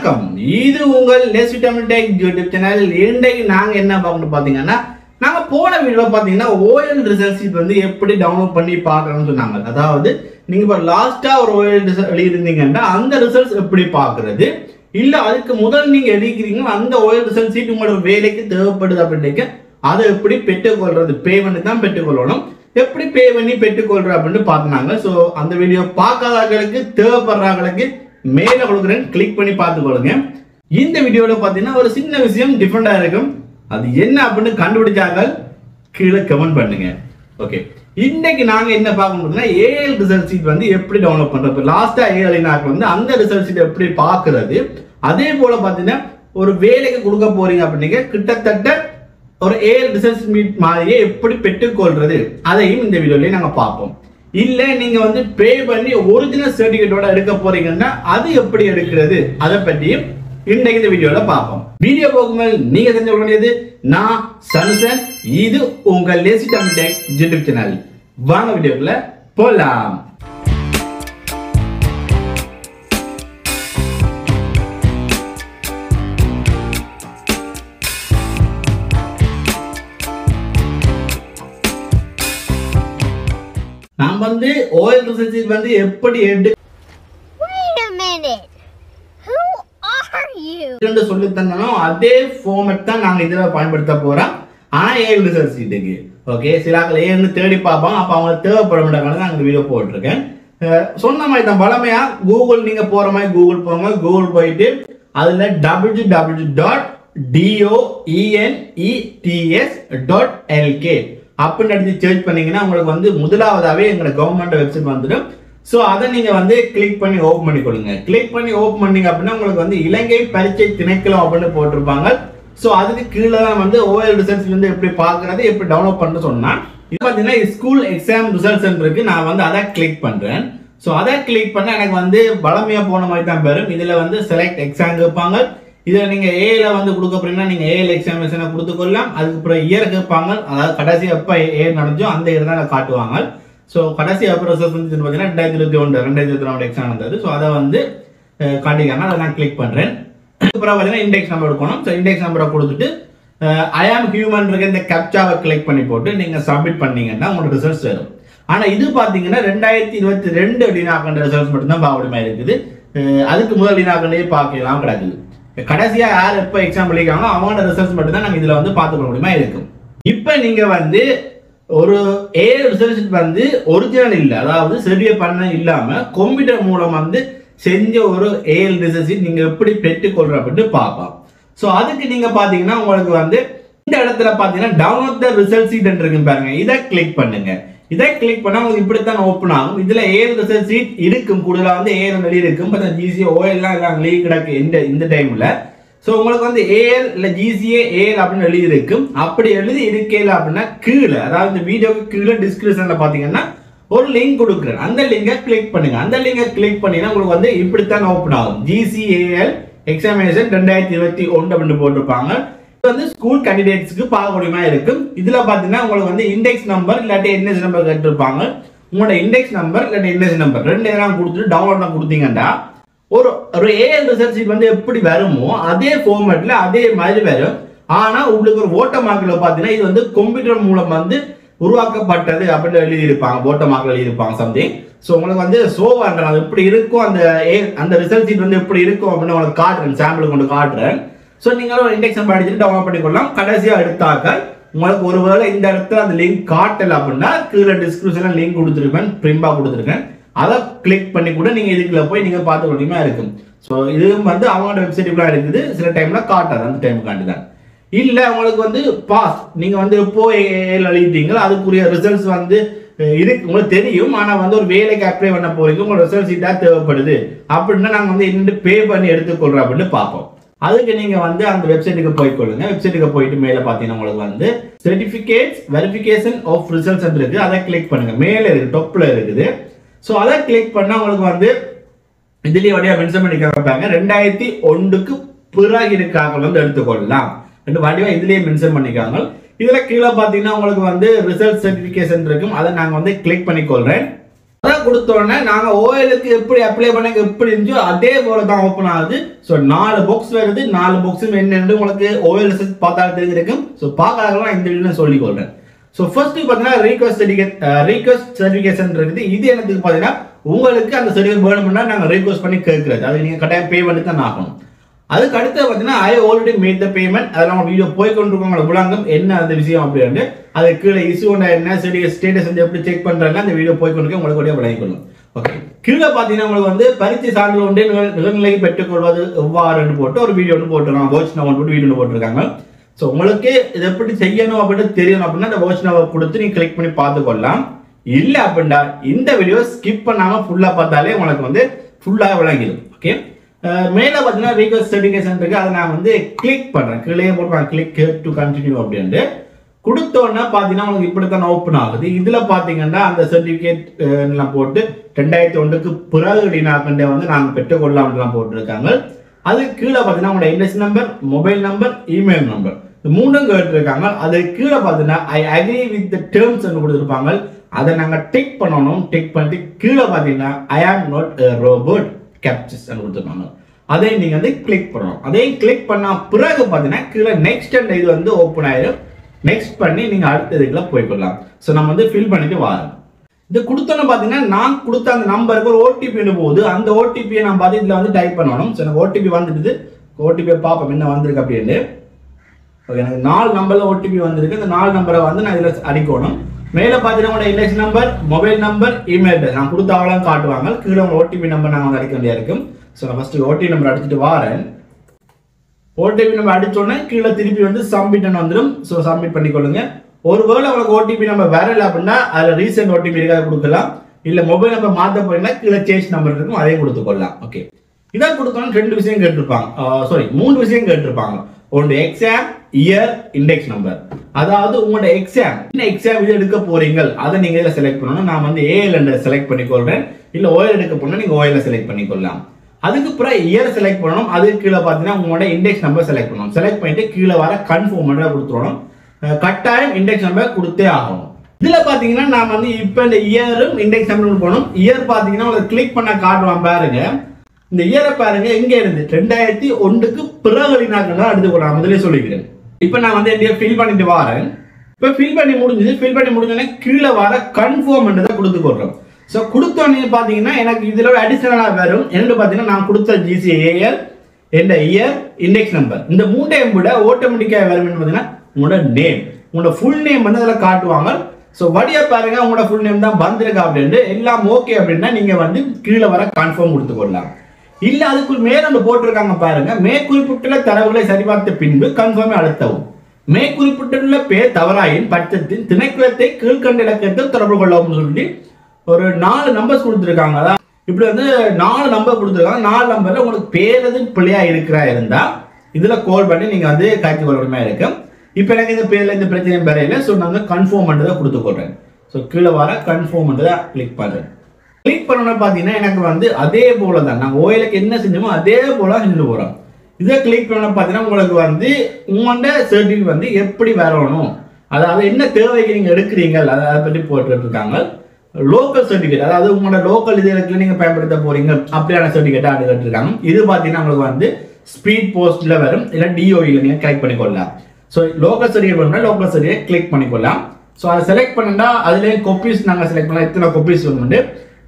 வணக்கம். இது உங்கள் Nest Tamil tech YouTube channel. இன்றைக்கு நாங்க என்ன பார்க்கணும் பாத்தீங்கன்னா, நாங்க போன வீடியோல பாத்தீங்கன்னா ஓஎல் ரிசல்ட் ஷீட் வந்து எப்படி டவுன்லோட் பண்ணி பார்க்கணும்னு சொன்னாங்க. அதாவது நீங்க இப்ப லாஸ்டா ஒரு ஓஎல் ரிசல்ட் எழுதிருந்தீங்கன்னா அந்த ரிசல்ட்ஸ் எப்படி பார்க்கிறது, இல்ல அதுக்கு முதல் நீங்க எழுதிக்கிறீங்க அந்த ஓஎல் ரிசல்ட் ஷீட் உங்களோட வேலைக்கு தேவைப்படுது அப்படின்னு அதை எப்படி பெற்றுக்கொள்றது, பே பண்ணி தான் பெற்றுக்கொள்ளணும், எப்படி பே பண்ணி பெற்றுக்கொள்ற அப்படின்னு பார்த்தாங்க. ஸோ அந்த வீடியோ பார்க்காதவர்களுக்கு தேவைப்படுறவர்களுக்கு மேல கொடுக்குறேன், கிளிக் பண்ணி பார்த்துக்கொள்ளுங்க. இந்த வீடியோல பார்த்தீங்கன்னா ஒரு சின்ன விஷயம் டிஃப்ரெண்டா இருக்கும். அது என்ன அப்படின்னு கண்டுபிடிச்சாங்க கீழே கமெண்ட் பண்ணுங்க. ஓகே, இன்னைக்கு நாங்க என்ன பார்க்கணும்னா ஏஎல் ரிசல்ட் ஷீட் வந்து எப்படி டவுன்லோட் பண்றது, லாஸ்டா ஏஎல் வந்து அந்த ரிசல்ட் ஷீட் எப்படி பார்க்கறது, அதே போல பார்த்தீங்கன்னா ஒரு வேலைக்கு கொடுக்க போறீங்க அப்படிங்க கிட்டத்தட்ட ஒரு ஏஎல் ரிசல்ட் ஷீட் மாதிரியே எப்படி பெற்றுக்கொள்றது அதையும் இந்த வீடியோலயே நாங்க பார்ப்போம். இல்ல நீங்க வந்து பே பண்ணி ஒரிஜினல் சர்டிபிகேட்டோட எடுக்க போறீங்கன்னா அது எப்படி எடுக்கிறது அதை பற்றியும் இன்றைக்கு இந்த வீடியோல பார்ப்போம். வீடியோ போகும்போது நீங்க தெரிஞ்ச வேண்டியது நான் சனுசன், இது உங்கள் lazy Tamil tech YouTube channel. வாங்க வீடியோக்குள்ள போலாம். நாம் வந்து ஓஎல் ரிசல்ட் ஷீட் வந்து எப்படி எடு சொல்லி தந்தோம் அதே ஃபார்மேட் தான் நாங்க இதுல பயன்படுத்த போறோம். ஆனா ஏஎல் ரிசல்ட் ஷீட்டுக்கு ஓகே சிலாக்கள் ஏன்னு தேடி பார்ப்போம். அப்ப அவங்களுக்கு தேவைப்பட மாட்டாங்க. நான் இந்த வீடியோ போட்டிருக்கேன். சொன்ன மாதிரி தான் பழமையா கூகுள் நீங்க போற மாதிரி கூகுள் போங்க. கூகுள் போயிட்டு அதுல www.doenets.lk அப்படின்னு எடுத்து சர்ச் பண்ணீங்கன்னா உங்களுக்கு வந்து முதலாவதாவே எங்களோட கவர்மெண்ட் வெப்சைட் வந்துடும். ஸோ அதை நீங்க வந்து கிளிக் பண்ணி ஓப்பன் பண்ணிக்கொள்ளுங்க. கிளிக் பண்ணி ஓப்பன் பண்ணீங்க அப்படின்னா உங்களுக்கு வந்து இலங்கை பரீட்சை திணைக்களம் அப்படின்னு போட்டிருப்பாங்க. ஸோ அதுக்கு கீழே தான் வந்து ஓஎல் ரிசல்ட்ஸ் வந்து எப்படி பார்க்கறது, எப்படி டவுன்லோட் பண்ண சொன்னா இது பார்த்தீங்கன்னா ஸ்கூல் எக்ஸாம் ரிசல்ட்ஸ் இருக்கு. நான் வந்து அதை கிளிக் பண்றேன். ஸோ அதை கிளிக் பண்ண எனக்கு வந்து பலமையா போன மாதிரி தான் பெறும். இதுல வந்து செலக்ட் எக்ஸாம் கேட்பாங்க. இதுல நீங்க ஏல வந்து கொடுக்க போறீங்கன்னா நீங்க ஏஎல் எக்ஸாமினேஷனை கொடுத்துக்கொள்ளலாம். அதுக்கப்புறம் இயர் கேட்பாங்க. அதாவது கடைசி எப்ப ஏ நடந்துச்சோ அந்த இயர் தான் காட்டுவாங்க. ஸோ கடைசி எப்போ ரிசல்ட் வந்து பார்த்தீங்கன்னா 2021 எக்ஸாம் நடந்தது. ஸோ அதை வந்து காட்டிக்காங்க. அதை நான் கிளிக் பண்றேன். அதுக்கப்புறம் பார்த்தீங்கன்னா இண்டெக்ஸ் நம்பர் எடுக்கணும். ஸோ இண்டெக்ஸ் நம்பரை கொடுத்துட்டு ஐ ஆம் ஹியூமன் இருக்க இந்த கேப்சாவை கிளிக் பண்ணி போட்டு நீங்க சப்மிட் பண்ணீங்கன்னா உங்களுக்கு ரிசல்ட்ஸ் வரும். ஆனா இது பாத்தீங்கன்னா 2022 அப்படின்னாக்கிற ரிசல்ட்ஸ் மட்டும்தான் பார்க்க மாதிரி இருக்குது. அதுக்கு முதல் அப்படின்னாக்கே பார்க்கலாம் கிடக்குது. கடைசியா யார் எப்ப எக்ஸாம் எழுதிக்காங்களோ அவங்களோட ரிசல்ட்ஸ் மட்டும் தான் நாங்க இதுல வந்து பார்த்துக்க முடியுமா இருக்கும். இப்ப நீங்க வந்து ஒரு ஏஎல் ரிசல்ட் வந்து ஒரிஜினல் இல்ல, அதாவது சரியா பண்ண இல்லாம கம்ப்யூட்டர் மூலம் வந்து செஞ்ச ஒரு ஏஎல் ரிசல்ட் நீங்க எப்படி பெற்றுக்கொள்ற அப்படின்னு பார்ப்போம். ஸோ அதுக்கு நீங்க பாத்தீங்கன்னா உங்களுக்கு வந்து இந்த இடத்துல பாத்தீங்கன்னா டவுன்லோட் த ரிசல்ட் ஷீட் இருக்கு பாருங்க. இதை கிளிக் பண்ணுங்க. இதை கிளிக் பண்ணா உங்களுக்கு இப்படித்தான் ஓப்பன் ஆகும். இதுல ஏஎல் ரிசல்ட் ஷீட் இருக்கும். கூடுதலா வந்து ஏஎல் வெளியே இருக்கும். GCE ஓஎல் எல்லாம் வெளியே கிடக்கு இந்த டைம்ல. ஸோ உங்களுக்கு வந்து ஏஎல் இல்ல GCE ஏஎல் அப்படின்னு எழுதி இருக்கும். அப்படி எழுதி இருக்கல அப்படின்னா கீழே, அதாவது இந்த வீடியோக்கு கீழே டிஸ்கிரிப்ஷன்ல பாத்தீங்கன்னா ஒரு லிங்க் கொடுக்குறேன். அந்த லிங்கை கிளிக் பண்ணுங்க. அந்த லிங்கை கிளிக் பண்ணீங்கன்னா உங்களுக்கு வந்து இப்படித்தான் ஓப்பன் ஆகும். GCEL எக்ஸாமினேஷன் 2021 அப்படின்னு போட்டிருப்பாங்க. வந்து ஸ்கூல் கேண்டிடேட்ஸ்க்கு பார்க்கக்கூடியமா இருக்கும். இதுல பாத்தீங்கன்னா உங்களுக்கு வந்து இண்டெக்ஸ் நம்பர் இல்லாட்டி என்எஸ் நம்பர் கேட்டிருப்பாங்க. உங்களோட இண்டெக்ஸ் நம்பர் இல்லாட்டி என்எஸ் நம்பர் ரெண்டு எல்லாம் கொடுத்துட்டு டவுன்லோட் கொடுத்தீங்கன்னா ஒரு ஏஎல் ரிசல்ட் ஷீட் வந்து எப்படி வருமோ அதே ஃபார்மேட்ல அதே மாதிரி வரும். ஆனா உங்களுக்கு ஒரு ஓட்ட மார்க்ல பாத்தீங்கன்னா இது வந்து கம்ப்யூட்டர் மூலம் வந்து உருவாக்கப்பட்டது அப்படின்னு எழுதியிருப்பாங்க. ஓட்ட மார்க்ல எழுதியிருப்பாங்க சம்திங். ஸோ உங்களுக்கு வந்து ஷோவா அது எப்படி இருக்கும், அந்த ரிசல்ட் ஷீட் வந்து எப்படி இருக்கும் அப்படின்னு உங்களுக்கு காட்டுறேன், சாம்பிள் கொண்டு காட்டுறேன். ஸோ நீங்களும் ஒரு இண்டெக்ஸ் நம்பர் அடிச்சுட்டு டவுன்லோட் பண்ணிக்கொள்ளலாம். கடைசியா எடுத்தாக்க உங்களுக்கு ஒருவேளை இந்த இடத்துல அந்த லிங்க் காட்டல அப்படின்னா கீழே டிஸ்கிரிப்ஷன்ல லிங்க் கொடுத்துருப்பேன், பிரிம்பா கொடுத்துருக்கேன். அதை கிளிக் பண்ணி கூட நீங்க இதுக்குள்ள போய் நீங்க பார்த்து கொள்ளையுமா இருக்கும். ஸோ இது வந்து அவங்களோட வெப்சைட்டுக்குலாம் இருக்குது. சில டைம்ல காட்டாது, அந்த டைமுக்காண்டி தான். இல்ல உங்களுக்கு வந்து பாஸ் நீங்க வந்து எப்போ எழுதிட்டீங்களோ அதுக்குரிய ரிசல்ட்ஸ் வந்து இருக்கு உங்களுக்கு தெரியும். ஆனா வந்து ஒரு வேலைக்கு அப்ளை பண்ண போறீங்க, உங்களோட ரிசல்ட் சீட்டா தேவைப்படுது அப்படின்னா நாங்க வந்து என்ன பே பண்ணி எடுத்துக்கொள்றோம் அப்படின்னு பார்ப்போம். அதுக்கு நீங்க வந்து அந்த வெப்சைட்டுக்கு போய்க்கொள்ளுங்க. வெப்சைட்டுக்கு போயிட்டு மேல பாத்தீங்கன்னா உங்களுக்கு வந்து சர்டிபிகேட்ஸ் வெரிஃபிகேஷன் ஆஃப் ரிசல்ட்ஸ் இருக்கு. அதை கிளிக் பண்ணுங்க. மேல இருக்கு, டாப்ல இருக்குது. ஸோ அதை கிளிக் பண்ணா உங்களுக்கு வந்து இதுலயே வழியா மென்ஷன் பண்ணி கேட்பாங்க 2001க்கு பிறகு இருக்காங்க வந்து எடுத்துக்கொள்ளலாம். ரெண்டு வடிவா இதுலயே மென்ஷன் பண்ணிக்காங்க. இதுல கீழே பாத்தீங்கன்னா உங்களுக்கு வந்து ரிசல்ட் சர்டிபிகேஷன் இருக்கும். அதை நாங்க வந்து கிளிக் பண்ணிக்கொள்றேன். அதை கொடுத்த உடனே நாங்க ஓஎலுக்கு எப்படி அப்ளை பண்ண எப்படி இருந்துச்சோ அதே போல தான் ஓபன் ஆகுது. ஸோ 4 பாக்ஸ் வருது. 4 பாக்ஸும் என்னென்னு உங்களுக்கு ஓஎல் பார்த்தாலும் தெரிஞ்சிருக்கும். ஸோ பார்க்கறதுலாம் இந்த வீடியோ சொல்லிக் கொள்றேன். ஸோ ஃபர்ஸ்ட் பார்த்தீங்கன்னா ரீக்வெஸ்ட் சர்டிஃபிகேஷன் இருக்குது. இது எனக்கு பார்த்தீங்கன்னா உங்களுக்கு அந்த சர்டிஃபிகேட் வேணும்னா நாங்கள் ரீக்வெஸ்ட் பண்ணி கேட்கறது. அது நீங்கள் கட்டாயம் பே பண்ணி தான் ஆகணும். அதுக்கு அடுத்து பார்த்தீங்கன்னா I already made the payment. அதெல்லாம் வீடியோ போய்கொண்டிருக்கவங்களோட விளங்கம் என்ன அந்த விஷயம் அப்படின்ட்டு அது கீழே இஷ்யூ என்ன சர்டிஃபிகேட் ஸ்டேட்டஸ் வந்து எப்படி செக் பண்ணுறாங்க அந்த வீடியோ போய்கொண்டிருக்க உங்களுக்கு விளங்கிக்கொள்ளும். ஓகே, கீழே பார்த்தீங்கன்னா உங்களுக்கு வந்து பரீட்சை சான்றிதழ் ஒன்றே நிகழ்நிலைக்கு பெற்றுக்கொள்வது எவ்வாறுன்னு போட்டு ஒரு வீடியோ ஒன்று போட்டுருக்காங்க. வாட்ச் நவ் போட்டு வீடியோ போட்டிருக்காங்க. ஸோ உங்களுக்கு இதை எப்படி செய்யணும் அப்படின்னு தெரியணும் அப்படின்னா அந்த வாட்ச் நவ் கொடுத்து நீங்கள் கிளிக் பண்ணி பார்த்துக்கொள்ளலாம். இல்லை அப்படின்னா இந்த வீடியோ ஸ்கிப் பண்ணாமல் ஃபுல்லாக பார்த்தாலே உங்களுக்கு வந்து ஃபுல்லாக விளங்கிடும். ஓகே, மேலே பார்த்தீங்கன்னா ரீக்வெஸ்ட் சர்டிஃபிகேஷன் இருக்கு. அதை நான் வந்து கிளிக் பண்ணுறேன். கீழே போட்டு கிளிக் டு கண்டினியூ அப்படின்ட்டு கொடுத்தோன்னா பார்த்தீங்கன்னா உங்களுக்கு இப்படி தான் ஓப்பன் ஆகுது. இதில் பார்த்தீங்கன்னா அந்த சர்டிஃபிகேட் எல்லாம் போட்டு 2001க்கு பிறகு டினாக்கண்டே வந்து நாங்கள் பெற்றுக்கொள்ளலாம்லாம் போட்டிருக்காங்க. அது கீழே பார்த்தீங்கன்னா உங்களோட index number, mobile number, email number இந்த 3 கேட்டிருக்காங்க. அது கீழே பார்த்தீங்கன்னா ஐ அக்ரி வித் டேர்ம்ஸ் கொடுத்துருப்பாங்க. அதை நாங்கள் டிக் பண்ணணும். டிக் பண்ணிட்டு கீழே பார்த்தீங்கன்னா ஐ ஆம் நாட் ரோபோட் கேப்சர்ஸ் கொடுத்துருப்பாங்க. அதை நீங்க வந்து கிளிக் பண்ணணும். அதையும் கிளிக் பண்ண பிறகு பார்த்தீங்கன்னா கீழே நெக்ஸ்ட் இது வந்து ஓப்பன் ஆயிடும். நெக்ஸ்ட் பண்ணி நீங்க அடுத்த இதுக்குள்ள போய்க்கொள்ளலாம். ஸோ நம்ம வந்து ஃபில் பண்ணிட்டு வரோம். இது கொடுத்தோன்னு பார்த்தீங்கன்னா நான் கொடுத்த அந்த நம்பருக்கு ஒரு ஓடிபி போகுது. அந்த ஓடிபியை நான் பார்த்து இதில் வந்து டைப் பண்ணணும். ஸோ எனக்கு ஓடிபி வந்துடுது. ஓடிபியை பார்ப்போம் என்ன வந்திருக்கு அப்படின்னு. ஓகே, எனக்கு 4 நம்பர்ல ஓடிபி வந்திருக்கு. இந்த 4 நம்பரை வந்து நான் இதில் அடிக்கணும். மேலே பார்த்தீங்கன்னா index number, mobile number, email நான் கொடுத்த அவ்வளோ காட்டுவாங்க. கீழே உங்க ஓடிபி நம்பர் நாங்கள் வந்து அடிக்க வேண்டியா இருக்கும். ஸோ நான் ஃபர்ஸ்ட் ஓடிபி நம்பர் அடிச்சுட்டு வரேன். ஓடிபி நம்பர் அடிச்சோடனே கீழே திருப்பி வந்து சப்மிட் வந்துடும். ஸோ சப்மிட் பண்ணிக்கொள்ளுங்க. ஒருவேளை உங்களுக்கு ஓடிபி நம்பர் வரல அப்படின்னா அதில் ரீசெண்ட் ஓடிபி இருக்காது கொடுக்கலாம். இல்லை மொபைல் நம்பர் மாற்ற போறீங்கன்னா கீழே சேஞ்ச் நம்பர் இருக்கும், அதையும் கொடுத்துக்கொள்ளலாம். ஓகே, இதான் கொடுத்தோன்னா 2 விஷயம் கேட்டிருப்பாங்க. 3 விஷயம் கேட்டிருப்பாங்க. ஒன்று எக்ஸாம், இயர், இண்டெக்ஸ் நம்பர். அதாவது உங்களோட எக்ஸாம் என்ன எக்ஸாம் இது எடுக்க போறீங்க அதை நீங்க இதில் செலக்ட் பண்ணணும். நான் வந்து ஏஎல் செலக்ட் பண்ணிக்கொள்றேன். இல்லை ஓஎல் எடுக்க போனா நீங்க ஓஎல் செலக்ட் பண்ணிக்கொள்ளலாம். அதுக்கு பிறகு இயர் செலக்ட் பண்ணணும். அதுக்கு கீழே பார்த்தீங்கன்னா உங்களோட இண்டெக்ஸ் நம்பர் செலக்ட் பண்ணணும். செலக்ட் பண்ணிட்டு கீழே வர கன்ஃபார்ம் கொடுத்துடணும். கட்டாயம் இண்டெக்ஸ் நம்பர் கொடுத்தே ஆகணும். இதுல பாத்தீங்கன்னா நான் வந்து இப்போ இந்த இயரும் இண்டெக்ஸ் நம்பர் போகணும். இயர் பாத்தீங்கன்னா உங்களுக்கு கிளிக் பண்ண காட்டுவான் பாருங்க. இந்த இயரை பாருங்க எங்க இருந்து 2001க்கு பிறகு நாட்கள் தான் எடுத்துக்கொள்ளலாம். முதலே சொல்லிக்கிறேன். இப்போ நான் வந்து என்னைய ஃபில் பண்ணிட்டு வரேன். இப்போ ஃபில் பண்ணி முடிஞ்சது. ஃபில் பண்ணி முடிஞ்சோடனே கீழே வர கன்ஃபார்ம் தான் கொடுத்துக்கொள்றோம். ஸோ கொடுத்தோன்னே பார்த்தீங்கன்னா எனக்கு இதில் அடிஷனலாக வரும். என்னென்னு பார்த்தீங்கன்னா நான் கொடுத்த GCEE என்ற இயர், இண்டெக்ஸ் நம்பர் இந்த 3ஐயும் விட ஆட்டோமேட்டிக்காக வரும்னு பார்த்தீங்கன்னா உங்களோட நேம், உங்களோட ஃபுல் நேம் வந்து அதில் காட்டுவாங்க. ஸோ வடியா பாருங்க உங்களோட ஃபுல் நேம் தான் வந்திருக்கா அப்படின்ட்டு எல்லாம் ஓகே அப்படின்னா நீங்கள் வந்து கீழே வர கன்ஃபார்ம் கொடுத்துக்கொள்ளலாம். இல்லை அதுக்குள் மேலே போட்டிருக்காங்க பாருங்க. மேற்குறிப்பிட்டுள்ள தரவுகளை சரிபார்த்த பின்பு கன்ஃபார்மை அழுத்தவும். மேற்குறிப்பிட்டுள்ள பேர் தவறாயின் பட்சத்தின் திணைக்களத்தை கீழ்கண்ட இலக்கத்தில் தொடர்பு கொள்ளவும் சொல்லி ஒரு 4 நம்பர்ஸ் கொடுத்துருக்காங்க. அதான் இப்படி வந்து 4 நம்பர் கொடுத்துருக்காங்க. 4 நம்பர்ல உங்களுக்கு பேர் எதுவும் பிள்ளையா இருக்கிறா இருந்தா இதுல கால் பண்ணி நீங்க வந்து காய்ச்சி கொள்ளணுமா இருக்கு. இப்போ எனக்கு இந்த பேர்ல இந்த பிரச்சனை பெறையில. ஸோ நாங்கள் கன்ஃபார்ம் பண்ணுறதை கொடுத்துக்கொள்றேன். ஸோ கீழே வர கன்ஃபார்ம் பண்ணுறதை கிளிக் பண்ணுறேன். கிளிக் பண்ணோன்னா பார்த்தீங்கன்னா எனக்கு வந்து அதே போல தான் நாங்கள் ஓயிலுக்கு என்ன செஞ்சோமோ அதே போல செஞ்சு போகிறோம். இதை கிளிக் பண்ண பார்த்தீங்கன்னா உங்களுக்கு வந்து உங்களோட சர்டிஃபிகேட் வந்து எப்படி வரணும், அதாவது என்ன தேவைக்கு நீங்கள் எடுக்கிறீங்க அதை பற்றி போட்டுருக்காங்க. லோக்கல் சர்டிஃபிகேட் அதாவது உங்களோட லோக்கல் இதுல நீங்க பயன்படுத்த போறீங்க அப்படியான சர்டிஃபிகேட் ஆடு கேட்டிருக்காங்க. இது பார்த்தீங்கன்னா உங்களுக்கு வந்து ஸ்பீட் போஸ்ட்ல வரும். இல்லை டிஓஇல நீங்க கிளிக் பண்ணிக்கொள்ளலாம். ஸோ லோக்கல் சர்டிஃபிகேட் பண்ணா லோக்கல் சர்டிஃபிகேட் கிளிக் பண்ணிக்கொள்ளலாம். ஸோ அதை செலக்ட் பண்ணா அதுலேயே கொப்பீஸ் நாங்கள் செலக்ட் பண்ணலாம். எத்தனை கொப்பீஸ் வந்து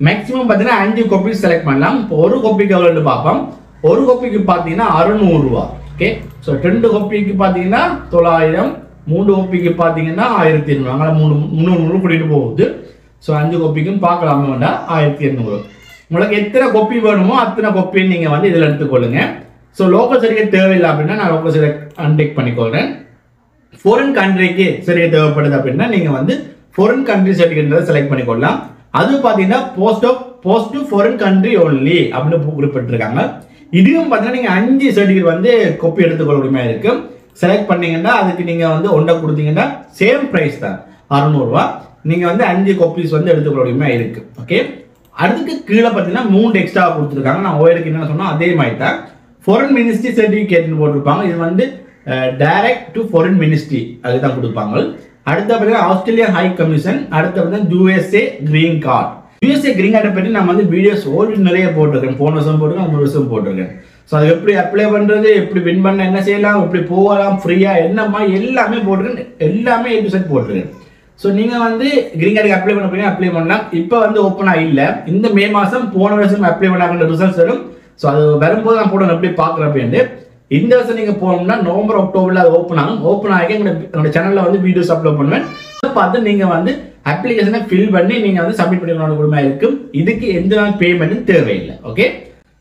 மேக்ஸிமம் பார்த்தீங்கன்னா 5 கொப்பீஸ் செலக்ட் பண்ணலாம். இப்போ ஒரு கொப்பிக்கு எவ்வளோன்னு பார்ப்போம். ஒரு கொப்பிக்கு பார்த்தீங்கன்னா 600 ரூபா. ஓகே, ஸோ 2 கொப்பிக்கு பார்த்தீங்கன்னா 900, 3 கொப்பிக்கு பார்த்தீங்கன்னா 1200. அங்கே 300 கூட்டிட்டு போகுது. ஸோ 5 கொப்பிக்கும் பார்க்கலாமே வேண்டாம் 1800. உங்களுக்கு எத்தனை கொப்பி வேணுமோ அத்தனை கொப்பி நீங்கள் வந்து இதில் எடுத்துக்கொள்ளுங்க. ஸோ லோக்கல் சர்டிஃபிகேட் தேவையில்லை அப்படின்னா நான் லோக்கல் சர்டிஃபிகேட் அன்டிக் பண்ணிக்கொள்கிறேன். ஃபாரின் கண்ட்ரிக்கு சர்டிஃபிகேட் தேவைப்படுது அப்படின்னா நீங்கள் வந்து ஃபாரின் கண்ட்ரி சர்டிஃபிகேட் செலக்ட் பண்ணிக்கொள்ளலாம். அது பார்த்தீங்கன்னா post to foreign country only அப்படின்னு குறிப்பிட்டிருக்காங்க. இதுவும் பார்த்தீங்கன்னா நீங்கள் 5 சர்டிஃபிகேட் வந்து கொப்பி எடுத்துக்கொள்ள முடியுமா இருக்கு. செலக்ட் பண்ணீங்கன்னா அதுக்கு நீங்கள் வந்து ஒன்றை கொடுத்தீங்கன்னா சேம் ப்ரைஸ் தான் 600 ரூபா. நீங்கள் வந்து 5 கொப்பீஸ் வந்து எடுத்துக்கொள்ள முடியுமா இருக்கு. ஓகே, அதுக்கு கீழே பார்த்தீங்கன்னா 3 எக்ஸ்ட்ரா கொடுத்துருக்காங்க. நான் ஓயிலுக்கு என்ன சொன்னால் அதே மாதிரி தான் ஃபாரின் மினிஸ்ட்ரி சர்டிஃபிகேட்னு போட்டிருப்பாங்க. இது வந்து டைரக்ட் டு ஃபாரின் மினிஸ்ட்ரி அதுதான் கொடுப்பாங்க. அடுத்த பார்த்தீங்கன்னா ஆஸ்திரேலியன் ஹை கமிஷன், அடுத்த பார்த்தீங்கன்னா USA green card. USA green கார்டை பற்றி நான் வந்து வீடியோஸ் ஆல்ரெடி நிறைய போட்டிருக்கேன். போன வருஷம் போட்டிருக்கேன், 3 வருஷம் போட்டிருக்கேன். ஸோ அது எப்படி அப்ளை பண்ணுறது, எப்படி வின் பண்ண என்ன செய்யலாம், எப்படி போகலாம், ஃப்ரீயாக என்னம்மா எல்லாமே போட்டிருக்கேன். எல்லாமே எபிசோட் போட்டிருக்கேன். ஸோ நீங்கள் வந்து கிரீன் கார்டுக்கு அப்ளை பண்ண போய் அப்ளை பண்ணலாம். இப்போ வந்து ஓப்பனாக இல்லை. இந்த மே மாதம் போன வருஷம் அப்ளை பண்ணாங்க ரிசல்ட்ஸ் வரும். ஸோ அது வரும்போது நான் போட எப்படி பார்க்குறேன் அப்படின்னு. இந்த வருஷம் நீங்கள் போகணும்னா நவம்பர் அக்டோபரில் அது ஓப்பன் ஆகும். ஓப்பன் ஆகி என்னோட சேனலில் வந்து வீடியோஸ் அப்லோட் பண்ணுவேன். பார்த்து நீங்கள் வந்து அப்ளிகேஷனை ஃபில் பண்ணி நீங்கள் வந்து சப்மிட் பண்ணிக்கணும் கொடுமை இருக்கும். இதுக்கு எந்த பேமெண்ட்டும் தேவையில்லை. ஓகே.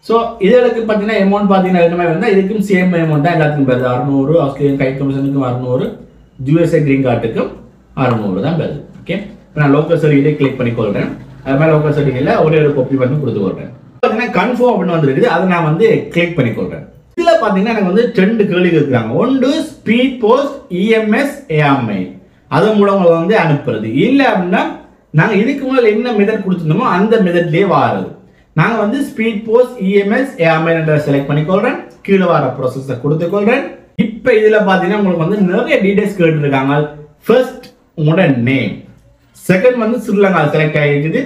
ஸோ இதுக்கு பார்த்தீங்கன்னா அமௌண்ட் பார்த்தீங்கன்னா என்ன மாதிரி வந்தால் இதுக்கும் சேம் அமௌண்ட் தான் எல்லாத்துக்கும் வருது. 600 ஆஸ்திரேலியன் கை கமிஷனுக்கும் 600, USA கிரீன் கார்டுக்கும் 600 தான் வருது. ஓகே. இப்போ நான் லோக்கல் சர்டிஃபிகேட் கிளிக் பண்ணி கொள்கிறேன். அது மாதிரி லோக்கல் சர்டிஃபிகேட்டில் ஒரே ஒரு காப்பி பண்ணி கொடுத்து கொள்கிறேன். பார்த்தீங்கன்னா கன்ஃபார்ம் அப்படின்னு வந்துருக்குது. அதை நான் வந்து கிளிக் பண்ணி கொள்கிறேன். இதில் பார்த்தீங்கன்னா எனக்கு வந்து 2 கேள்வி கேட்குறாங்க. ஒன்று ஸ்பீட் போஸ்ட் EMS AMI அதன் மூலம் உங்களுக்கு வந்து அனுப்புறது. இல்லை அப்படின்னா நாங்கள் இதுக்கு முதல்ல என்ன மெத்தட் கொடுத்துருந்தோமோ அந்த மெத்தட்லேயே வாருது. நாங்கள் வந்து speed post EMS AMI select பண்ணிக்கொள்கிறேன். கீழே வர ப்ராசஸை கொடுத்துக்கொள்கிறேன். இப்போ இதில் பார்த்தீங்கன்னா உங்களுக்கு வந்து நிறைய டீடைல்ஸ் கேட்டுருக்காங்க. ஃபர்ஸ்ட் உங்களோட நேம், செகண்ட் வந்து ஸ்ரீலங்கா செலக்ட் ஆகிருக்குது.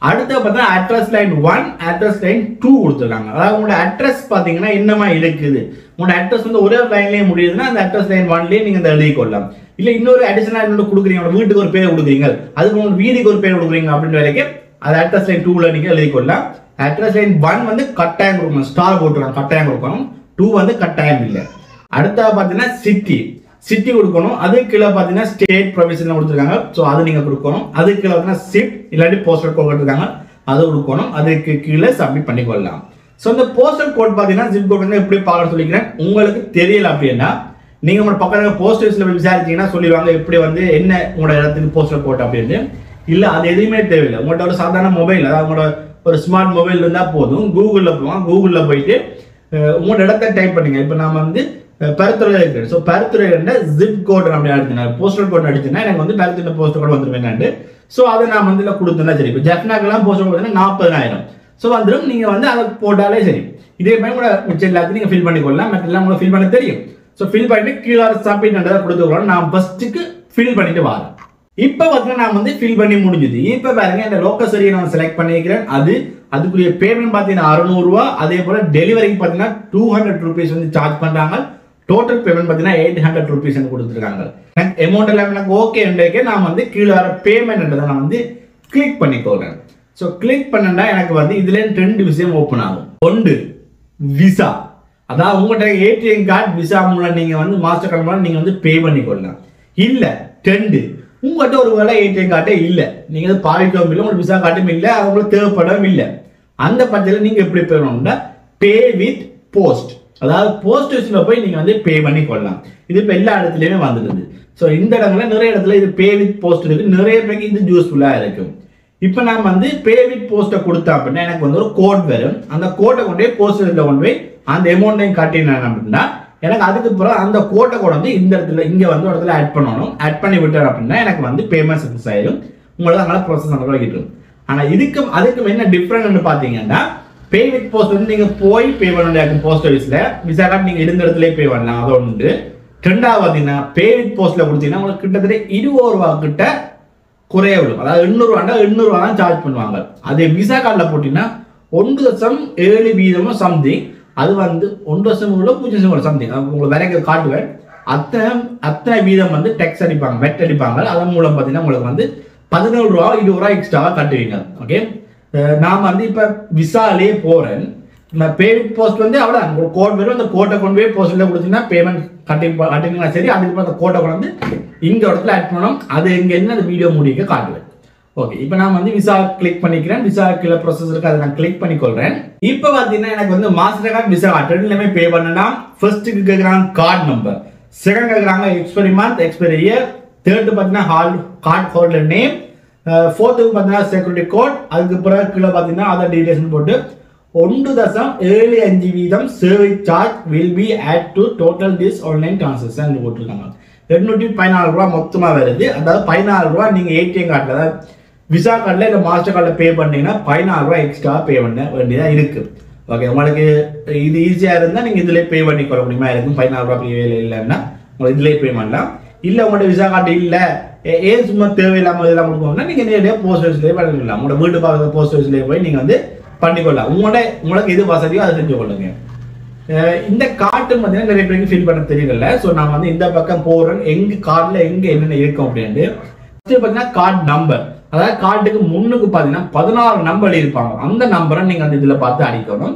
அடுத்த பார்த்தா அட்ரஸ் லைன் 1, அட்ரஸ் லைன் 2 கொடுத்துருக்காங்க. அதாவது உங்களோட அட்ரஸ் பார்த்தீங்கன்னா என்னமா இருக்குது. உங்களோட அட்ரஸ் வந்து ஒரே லைன்லேயே முடியுதுன்னா அந்த அட்ரஸ் லைன் 1லேயே நீங்கள் இந்த எழுதி கொள்ளலாம். இல்லை இன்னொரு அடிஷனல் இன்னொரு கொடுக்குறீங்க, வீட்டுக்கு ஒரு பேர் கொடுக்குறீங்க, அதுக்கு உங்க வீட்டுக்கு ஒரு பேர் கொடுக்குறீங்க அப்படின்ற வரைக்கும் அது அட்ரஸ் லைன் 2ல நீங்கள் எழுதி கொள்ளலாம். அட்ரஸ் லைன் 1 வந்து கட்டாயம் கொடுக்கணும், ஸ்டார் போட்டுருக்காங்க, கட்டாயம் கொடுக்கணும். 2 வந்து கட்டாயம் இல்லை. அடுத்தா பார்த்தீங்கன்னா சிட்டி கொடுக்கணும். அது கீழே பார்த்தீங்கன்னா ஸ்டேட் ப்ரொவிஷன் கொடுத்துருக்காங்க. ஸோ அது நீங்கள் கொடுக்கணும். அது கீழே பார்த்தீங்கன்னா சிப் இல்லாட்டி போஸ்டல் கோட் கொடுத்துருக்காங்க, அது கொடுக்கணும். அதுக்கு கீழே சப்மிட் பண்ணி கொள்ளலாம். ஸோ இந்த போஸ்டல் கோட் பார்த்தீங்கன்னா ஜிப் கோட் வந்து எப்படி பார்க்க சொல்லிக்கிறேன். உங்களுக்கு தெரியல அப்படின்னா நீங்கள் உங்களோட பக்கத்தில் போஸ்ட் ஆஃபீஸில் விசாரிச்சீங்கன்னா சொல்லிடுவாங்க எப்படி வந்து என்ன உங்களோட இடத்துக்கு போஸ்டல் கோட் அப்படின்னு. இல்லை அது எதுவுமே தேவையில்லை. உங்கள்கிட்ட ஒரு சாதாரண மொபைல், அதாவது உங்களோட ஒரு ஸ்மார்ட் மொபைல் இருந்தால் போதும். கூகுளில் போவாங்க, கூகுளில் போயிட்டு உங்களோட இடத்த டைப் பண்ணுங்க. இப்போ நான் வந்து பருத்துறை இருக்கு. ஸோ பருத்துறை ஜிப் கோட் அப்படி அடிச்சுனா போஸ்டல் கோட் அடிச்சுன்னா எனக்கு வந்து பருத்துறை போஸ்டல் கோட் வந்துருவேன். ஸோ அதை நான் வந்து கொடுத்தேன்னா சரி. இப்போ ஜெஃப்னாக்கெல்லாம் போஸ்டல் கோட் 40,000. ஸோ வந்துடும். நீங்கள் வந்து அதை போட்டாலே சரி. இதே மாதிரி கூட மிச்சம் எல்லாத்தையும் நீங்கள் ஃபில் பண்ணிக்கொள்ளலாம். மற்ற எல்லாம் உங்களுக்கு ஃபில் பண்ண தெரியும். ஸோ ஃபில் பண்ணிட்டு கீழே சப்மிட் கொடுத்துக்கலாம். நான் ஃபர்ஸ்ட்டுக்கு ஃபில் பண்ணிட்டு வரேன். இப்போ பார்த்தீங்கன்னா நான் வந்து ஃபில் பண்ணி முடிஞ்சுது. இப்போ பாருங்க இந்த லோக்கல் சரியை நான் செலக்ட் பண்ணிக்கிறேன். அதுக்குரிய பேமெண்ட் பார்த்தீங்கன்னா 600 ரூபா. அதே போல டெலிவரிக்கு பார்த்தீங்கன்னா 200 rupees வந்து சார்ஜ் பண்ணுறாங்க. டோட்டல் பேமெண்ட் பார்த்தீங்கன்னா 800 rupees கொடுத்துருக்காங்க. எனக்கு அமௌண்ட் எல்லாம் எனக்கு ஓகே. நான் வந்து கீழே வர பேமெண்ட் நான் வந்து கிளிக் பண்ணிக்கோறேன். ஸோ கிளிக் பண்ணா எனக்கு வந்து இதுல 2 விஷயம் ஓப்பன் ஆகும். ஒன்று விசா, அதாவது உங்கள்கிட்ட ஏடிஎம் கார்டு விசா மூலம் நீங்க வந்து மாஸ்டர் கார்டு மூலம் நீங்க வந்து பே பண்ணிக்கொள்ளலாம். இல்ல 2 உங்கள்கிட்ட ஒரு வேலை ஏடிஎம் கார்டே இல்லை, நீங்க அது பாதிக்கவும் இல்லை, உங்களுக்கு விசா கார்டும் இல்லை, அது உங்களுக்கு தேவைப்படவும் இல்லை. அந்த பட்சத்தில் நீங்க எப்படி பே பண்ணணும்னா பே வித் போஸ்ட், அதாவது போஸ்ட் ஆஃபீஸில் போய் நீங்க வந்து பே பண்ணி கொள்ளலாம். இது இப்போ எல்லா இடத்துலையுமே வந்துடுது. ஸோ இந்த இடத்துல நிறைய இடத்துல இது பே வித் போஸ்ட் இருக்கு. நிறைய பேருக்கு இது யூஸ்ஃபுல்லாக இருக்கும். இப்போ நான் வந்து பே வித் போஸ்ட்டை கொடுத்தேன் அப்படின்னா எனக்கு வந்து ஒரு கோட் வரும். அந்த கோட்டை கொண்டு போய் போஸ்ட் ஆஃபீஸில் கொண்டு போய் அந்த அமௌண்ட்டையும் காட்டினேன் அப்படின்னா எனக்கு அதுக்கு பிறகு அந்த கோட்டை கொண்டு வந்து இந்த இடத்துல இங்கே வந்து ஒரு இடத்துல ஆட் பண்ணணும். ஆட் பண்ணி விட்டார் அப்படின்னா எனக்கு வந்து பேமெண்ட் சக்ஸஸ் ஆயிடும். உங்களுக்கு அதனால ப்ராசஸ் நடக்கிட்டு இருக்கும். ஆனால் அதுக்கும் என்ன டிஃப்ரெண்ட் பார்த்தீங்கன்னா பே வித் போஸ்ட் வந்து நீங்கள் போய் பே பண்ண முடியாது. போஸ்ட் ஆஃபீஸில் விசா கார்டு நீங்கள் இருந்த இடத்துல பே பண்ணலாம். அது ஒன்று. ரெண்டாவது பார்த்தீங்கன்னா பே வித் போஸ்ட்டில் கொடுத்தீங்கன்னா உங்களுக்கு கிட்டத்தட்ட 20 ரூபா கிட்ட குறைய விடும். அதாவது 800 ரூபா தான் சார்ஜ் பண்ணுவாங்க. அதே விசா கார்டில் போட்டீங்கன்னா 1.7% சம்திங், அது வந்து 1.0% சம்திங் உங்களுக்கு வரைக்க காட்டுவேன். அத்தனை வீதம் வந்து டெக்ஸ் அடிப்பாங்க, வெட் அடிப்பாங்க. அதன் மூலம் பார்த்தீங்கன்னா உங்களுக்கு வந்து 17 ரூபா 20 ரூபா எக்ஸ்ட்ராவாக கட்டுவீங்க. ஓகே, நான் வந்து இப்போ விசாலே போகிறேன். பே வித் போஸ்ட் வந்து அவ்வளோ ஒரு கோட் வரும். அந்த கோட்டை கொண்டு போய் போஸ்ட்டில் கொடுத்தீங்கன்னா பேமெண்ட் கட்டிங்கன்னா சரி. அதுக்கு அந்த கோட்டை கொண்டு வந்து இங்கே இடத்துல ஆட் பண்ணணும். அது இங்கே என்ன அந்த வீடியோ முடிக்க காட்டுவேன். ஓகே, இப்போ நான் வந்து விசா கிளிக் பண்ணிக்கிறேன். விசா கீழே ப்ரொசஸ் இருக்கு, அதை நான் கிளிக் பண்ணிக்கொள்றேன். இப்போ பார்த்தீங்கன்னா எனக்கு வந்து மாஸ்டர் கார்டு விசா கார்டு ரெண்டுலையுமே பே பண்ணலாம். ஃபர்ஸ்ட்டுக்கு கேட்குறாங்க கார்டு நம்பர், செகண்ட் கேட்குறாங்க expiry month, expiry year, third பார்த்தீங்கன்னா கார்டு ஹோல்டர் நேம், ஃபோர்த்துக்கு பார்த்தீங்கன்னா செக்யூரிட்டி கோட். அதுக்கு பிறகு கீழே பார்த்தீங்கன்னா அதர் டீடைல்ஸ் போட்டு 1.75% service charge will be add to total this online transaction போட்டிருக்காங்க. 214 ரூபா மொத்தமாக வருது. அதாவது 14 ரூபா நீங்கள் ஏடிஎம் கார்டில், அதாவது விசா கார்டில் இல்லை மாஸ்டர் கார்டில் பே பண்ணீங்கன்னா 14 ரூபா எக்ஸ்ட்ரா பே பண்ண வேண்டியதாக இருக்குது. ஓகே, உங்களுக்கு இது ஈஸியாக இருந்தால் நீங்கள் இதிலே பே பண்ணிக்கொள்ள முடியுமா இருக்கும். 14 ரூபா பே இல்லைன்னா உங்களுக்கு இதிலே பே பண்ணலாம். இல்ல உங்களோட விசா கார்டு இல்ல ஏன் சும்மா தேவையில்லாம இதெல்லாம் கொடுக்கணும்னா நீங்க நேரடியாக போஸ்ட் ஆஃபீஸ்லேயே பண்ணிக்கலாம். உங்களோட வீட்டு பக்கத்துல போஸ்ட் ஆஃபீஸ்லேயே போய் நீங்க வந்து பண்ணிக்கொள்ளலாம். உங்களுக்கு எது வசதியோ அதை செஞ்சு கொள்ளுங்க. இந்த கார்டு பார்த்தீங்கன்னா நிறைய பேருக்கு ஃபீல் பண்ண தெரியல. ஸோ நான் வந்து இந்த பக்கம் போறேன் எங்க கார்டுல எங்க என்னென்ன இருக்கும் அப்படின்ட்டு. பார்த்தீங்கன்னா கார்டு நம்பர், அதாவது கார்டுக்கு முன்னுக்கு பார்த்தீங்கன்னா 16 நம்பர் இருப்பாங்க. அந்த நம்பரை நீங்க வந்து இதுல பார்த்து அடிக்கணும்.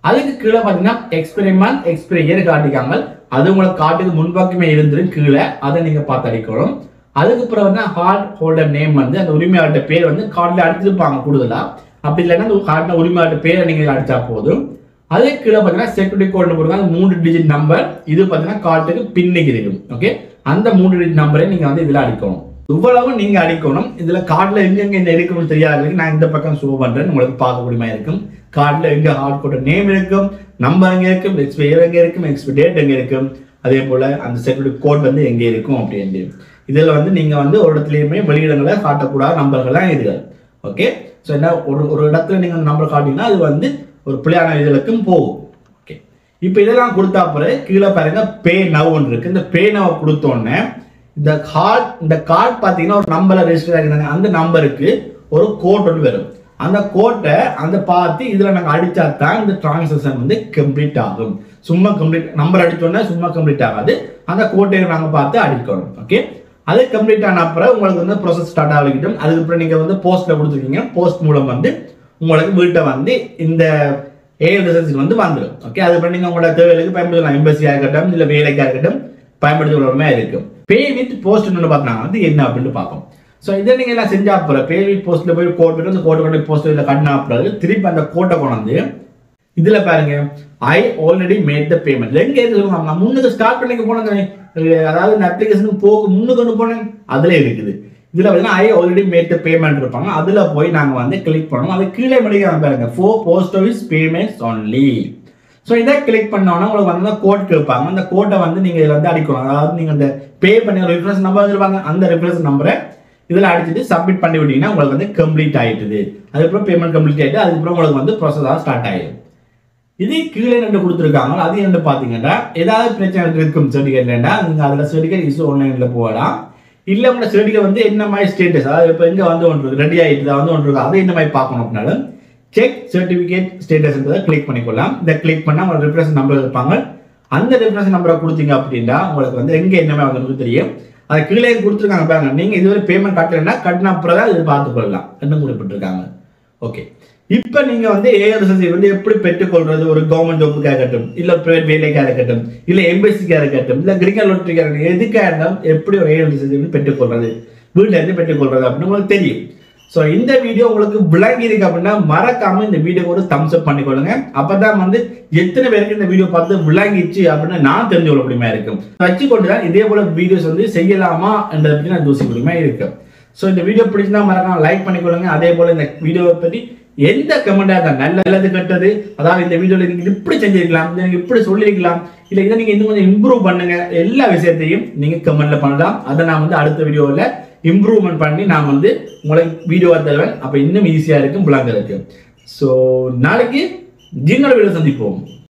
அதுக்கு கீழே பார்த்தீங்கன்னா எக்ஸ்பைரி மந்த் எக்ஸ்பைரி இயர் காட்டிக்காங்க. அது உங்களுக்கு கார்டுக்கு முன்பக்கமே இருந்துரும் கீழே, அதை நீங்க பார்த்து அடிக்கணும். அதுக்கப்புறம் வந்து ஹார்ட் ஹோல்டர் நேம் வந்து அந்த உரிமையாளர் பேர் வந்து கார்டில் அடிச்சிருப்பாங்க கூடுதலா. அப்படி இல்லைன்னா அந்த கார்டில் உரிமையாளர் பேரை நீங்க அடிச்சா போதும். அதே கீழே பார்த்தீங்கன்னா செக்யூரிட்டி கோட் போடுங்க 3 டிஜிட் நம்பர். இது பார்த்தீங்கன்னா கார்டுக்கு பின்னுக்கு இருக்கும். ஓகே, அந்த 3 டிஜிட் நம்பரை நீங்க வந்து இதுல அடிக்கணும். இவ்வளவு நீங்க அடிக்கணும். இதுல கார்டுல எங்கெங்க என்ன இருக்குன்னு தெரியாது. நான் இந்த பக்கம் ஷோ பண்றேன், உங்களுக்கு பார்க்கக்கூடியமா இருக்கும். கார்டுல எங்க ஹார்ட் கோட் நேம் இருக்கும், நம்பர் எங்க இருக்கும், எக்ஸ்பைரி எங்க இருக்கும், எக்ஸ்பைரி டேட் எங்க இருக்கும், அதே போல அந்த செக்யூரிட்டி கோட் வந்து எங்க இருக்கும் அப்படின்ட்டு. இதுல வந்து நீங்க வந்து ஒரு இடத்துலயுமே வெளியிடங்களை காட்டக்கூடாத நம்பர்கள்லாம் இருக்கு. ஓகே, ஸோ என்ன ஒரு இடத்துல நீங்க நம்பர் காட்டிங்கன்னா அது வந்து ஒரு பிள்ளையான இதுகளுக்கும் போகும். ஓகே, இப்போ இதெல்லாம் கொடுத்தா பிறகு கீழே பாருங்க பே நவ் இருக்கு. இந்த பே நவ் கொடுத்தோடனே இந்த கார்டு பார்த்தீங்கன்னா ஒரு நம்பர்ல ரெஜிஸ்டர் ஆகிருந்தாங்க. அந்த நம்பருக்கு ஒரு கோட் ஒன்று வரும். அந்த கோட்டை அந்த பார்த்து இதுல நாங்க அடிச்சா தான் இந்த டிரான்சாக்ஷன் வந்து கம்ப்ளீட் ஆகும். சும்மா கம்ப்ளீட் நம்பர் அடிச்சோன்னா சும்மா கம்ப்ளீட் ஆகாது. அந்த கோட்டை நாங்க பார்த்து அடிக்கணும். ஓகே, அது கம்ப்ளீட் ஆன அப்புறம் உங்களுக்கு வந்து ப்ராசஸ் ஸ்டார்ட் ஆகிட்டும். அதுக்கப்புறம் நீங்க வந்து போஸ்ட்ல கொடுத்துருக்கீங்க. போஸ்ட் மூலம் வந்து உங்களுக்கு வீட்டை வந்து இந்த ஏஎல் ரிசல்ட் வந்து வந்துடும். ஓகே, அதுக்கப்புறம் நீங்க உங்களோட தேவைகளுக்கு பயன்படுத்தலாம். எம்பசியா இருக்கட்டும் இல்ல வேலைக்கா இருக்கட்டும் பயன்படுத்துகிற இருக்கும். பே வித் போஸ்ட் பார்த்தா வந்து என்ன அப்படின்னு பார்ப்போம். ஸோ இதை நீங்க எல்லாம் செஞ்சா அப்புறம் பே வித் போஸ்ட்ல போய் கோட் போட்டு அந்த கோட்டை கொண்டு போஸ்ட்ல கட்டினா அப்புறம் திருப்பி அந்த கோட்டை கொண்டு இதுல பாருங்க I already made the payment. எங்க இருக்கு சொல்லுவாங்க, நான் முன்னுக்கு ஸ்டார்ட் பண்ணிக்க போனேன், அதாவது இந்த அப்ளிகேஷனுக்கு போக முன்னுக்கு கொண்டு போனேன் அதுல இருக்குது. இதுல பார்த்தீங்கன்னா I already made the payment இருப்பாங்க. அதுல போய் நாங்க வந்து கிளிக் பண்ணணும். அது கீழே முடிக்க பாருங்க for post office payments only. So இதை கிளிக் பண்ணோன்னா உங்களுக்கு வந்து கோட் கேட்பாங்க. அந்த கோட்டை வந்து நீங்க இதுல வந்து அடிக்கணும். அதாவது நீங்க அந்த பே பண்ண ரெஃபரன்ஸ் நம்பர் வச்சிருப்பாங்க. அந்த ரெஃபரன்ஸ் நம்பரை இதுல அடிச்சுட்டு சப்மிட் பண்ணி விட்டீங்கன்னா உங்களுக்கு வந்து கம்ப்ளீட் ஆயிடுது. அதுக்கப்புறம் பேமெண்ட் கம்ப்ளீட் ஆயிட்டு அதுக்கப்புறம் உங்களுக்கு வந்து ப்ராசஸாக ஸ்டார்ட் ஆயிடும். இது கீழே ரெண்டு கொடுத்துருக்காங்க. அது என்ன பார்த்தீங்கன்னா ஏதாவது பிரச்சனை இருக்கும் சர்டிஃபிகேட்லா நீங்க அதில் சர்டிஃபிகேட் இஷ்யூ ஆன்லைன்ல போகலாம். இல்லை உங்களோட சர்டிஃபிகேட் வந்து என்ன மாதிரி ஸ்டேட்டஸ், அதாவது இப்போ எங்கே வந்து ஒன்று ரெடி ஆகிட்டு வந்து ஒன்று அதை என்ன மாதிரி பார்க்கணும் அப்படின்னாலும் செக் சர்டிஃபிகேட் ஸ்டேட்டஸ் கிளிக் பண்ணிக்கொள்ளலாம். இதை கிளிக் பண்ணால் உங்களோட ரெஃபரன்ஸ் நம்பர் இருப்பாங்க. அந்த ரெஃபரன்ஸ் நம்பரை கொடுத்தீங்க அப்படின்னா உங்களுக்கு வந்து எங்கே என்ன மாதிரி வந்து தெரியும். அது கீழே கொடுத்துருக்காங்க பாருங்க. நீங்க இதுவரை பேமெண்ட் கட்டலைன்னா கட்டின அப்புறம் தான் இது பார்த்துக்கொள்ளலாம் என்ன குறிப்பிட்டிருக்காங்க. ஓகே, இப்போ நீங்க வந்து ஏஆர்எஸ்எஸ்சி வந்து எப்படி பெற்றுக்கொள்றது, ஒரு கவர்மெண்ட் ஜாபுக்காக இருக்கட்டும் இல்ல பிரைவேட் வேலைக்காக இருக்கட்டும் இல்ல எம்பசிக்காக இருக்கட்டும் இல்ல கிரிக்கெட் லோட்டரிக்காக இருக்கட்டும் எதுக்காக இருந்தாலும் எப்படி ஒரு ஏஆர்எஸ்எஸ்சி வந்து பெற்றுக்கொள்றது, வீட்டில் இருந்து பெற்றுக்கொள்றது அப்படின்னு உங்களுக்கு தெரியும். ஸோ இந்த வீடியோ உங்களுக்கு விளங்கி இருக்கு அப்படின்னா மறக்காம இந்த வீடியோ ஒரு தம்ஸ் அப் பண்ணிக்கொள்ளுங்க. அப்பதான் வந்து எத்தனை பேருக்கு இந்த வீடியோ பார்த்து விளங்கிச்சு அப்படின்னு நான் தெரிஞ்சு கொள்ள முடியுமா இருக்கும். வச்சுக்கொண்டுதான் இதே போல வீடியோஸ் வந்து செய்யலாமா என்றதை பற்றி நான் யோசிக்க முடியுமா இருக்கு. ஸோ இந்த வீடியோ பிடிச்சிருந்தா மறக்காம லைக் பண்ணிக்கொள்ளுங்க. அதே போல இந்த வீடியோவை பற்றி எந்த கமெண்டா இருந்தால் நல்லது கெட்டது, அதாவது இந்த வீடியோல நீங்க இப்படி செஞ்சிருக்கலாம், நீங்க இப்படி சொல்லிருக்கலாம், இல்ல இதை நீங்க இன்னும் கொஞ்சம் இம்ப்ரூவ் பண்ணுங்க, எல்லா விஷயத்தையும் நீங்க கமெண்ட்ல பண்ணலாம். அதை நான் வந்து அடுத்த வீடியோவில் இம்ப்ரூவ்மெண்ட் பண்ணி நான் வந்து உங்களுக்கு வீடியோ தருவேன். அப்ப இன்னும் ஈஸியா இருக்கும் விளங்குறதுக்கு. ஸோ நாளைக்கு ஜின்னோட வீடியோ சந்திப்போம்.